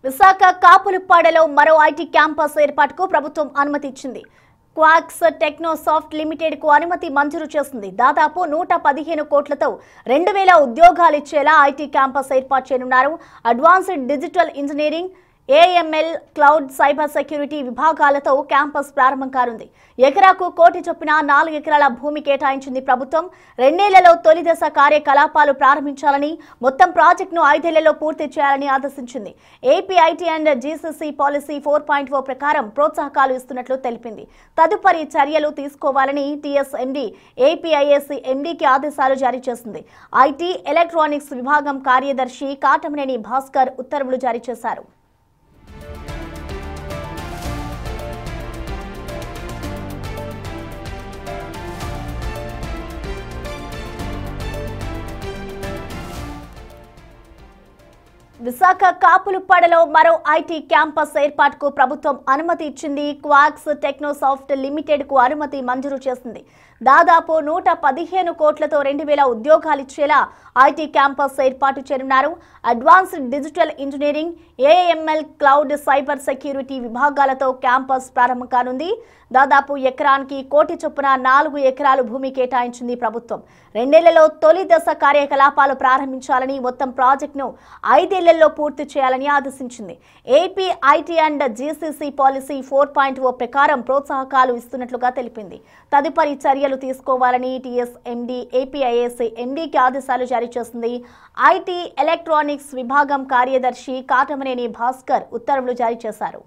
విశాఖ కాపులుప్పాడలో మరో IT campus ఏర్పాటుకు ప్రభుత్వం అనుమతి ఇచ్చింది. క్వాక్స్ టెక్నోసాఫ్ట్ లిమిటెడ్ కు అనుమతి మంజూరు చేసింది. దాదాపు 115 కోట్లతో 2000 ఉద్యోగాలు ఇచ్చేలా ఐటీ క్యాంపస్ ఏర్పాటు చేయనున్నారు. Advanced digital engineering, AML, cloud, cyber security విభాగాలతో క్యాంపస్ ప్రారంభం కానుంది. ఎకరాకు 1 కోటి చొప్పున 4 ఎకరాల భూమి కేటాయించింది ప్రభుత్వం. 2 ఏళ్లలో తొలి దశ కార్యకలాపాలు ప్రారంభించాలని, మొత్తం ప్రాజెక్టును 5 ఏళ్లలో పూర్తి చేయాలని ఆదేశించింది. AP IT and GCC policy 4.0 ప్రకారం ప్రోత్సాహకాలు ఇస్తున్నట్లు తెలిపింది. తదుపరి చర్యలు తీసుకోవాలని టీఎస్ఎండీ ఏపీఐఏసీ ఎండీకి ఆదేశాలు జారీ చేసింది. ఐటీ, ఎలక్ట్రానిక్స్ విభాగం కార్యదర్శి కాటమనేని భాస్కర్ ఉత్తర్వులు జారీ చేశారు. విశాఖ కాపులుప్పాడలో మరో ఐటీ క్యాంపస్ ఏర్పాటుకు ప్రభుత్వం అనుమతి ఇచ్చింది. క్వాక్స్ టెక్నోసాఫ్ట్ లిమిటెడ్ కు అనుమతి మంజూరు చేసింది. దాదాపు 115 కోట్లతో 2000 ఉద్యోగాలు ఇచ్చేలా ఐటీ క్యాంపస్ ఏర్పాటు చేయనున్నారు. Advanced digital engineering, AML, cloud, cyber security విభాగాలతో క్యాంపస్ ప్రారంభం కానుంది. దాదాపు ఎకరానికి 1 కోటి చొప్పున 4 ఎకరాలు భూమి కేటాయించింది ప్రభుత్వం. 2 ఏళ్లలో తొలి దశ కార్యకలాపాలు ప్రారంభించాలని, మొత్తం ప్రాజెక్టును 5 ఏళ్లలో పూర్తి చేయాలని ఆదేశించింది. AP IT and GCC policy 4.0 ప్రకారం ప్రోత్సాహకాలు ఇస్తున్నట్లుగా తెలిపింది. తదుపరి చర్యలు తీసుకోవాలని టీఎస్ఎండీ ఏపీఐఏసీ ఎండీకి ఆదేశాలు జారీ చేసింది. ఐటీ, ఎలక్ట్రానిక్స్ విభాగం కార్యదర్శి కాటమనేని భాస్కర్ ఉత్తర్వులు జారీ చేశారు.